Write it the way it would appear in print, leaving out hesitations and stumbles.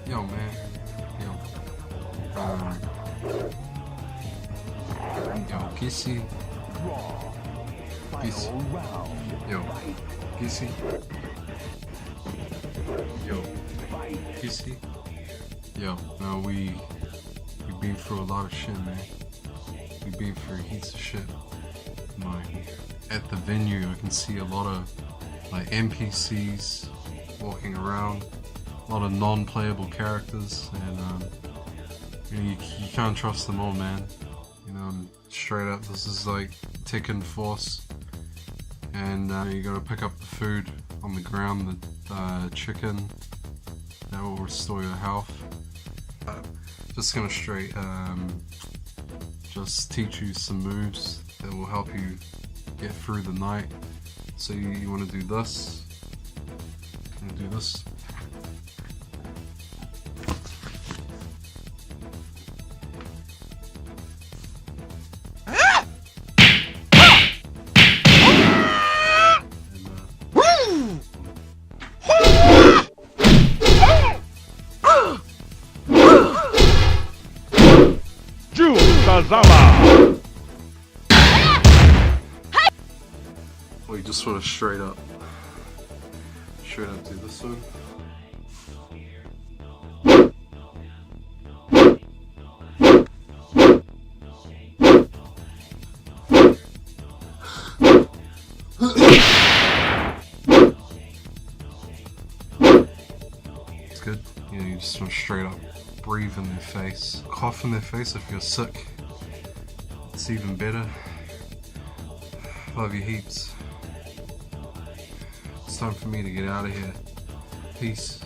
Yo, man. Yo. Yo, Kisioneeee. Yo, Kisioneeee. Yo, Kisioneeee. Yo, no, we've been through a lot of shit, man. We've been through heaps of shit. Like, at the venue, I can see a lot of like NPCs walking around, a lot of non-playable characters, and you know, you can't trust them all, man. You know, straight up, this is like Tekken Force, and you gotta pick up the food on the ground, the chicken that will restore your health. Just gonna just teach you some moves that will help you get through the night. So you want to do this, and do this. Or you just want to straight up do this one. It's good. You know, you just want to straight up breathe in their face, cough in their face if you're sick. It's even better. Love you heaps. It's time for me to get out of here. Peace.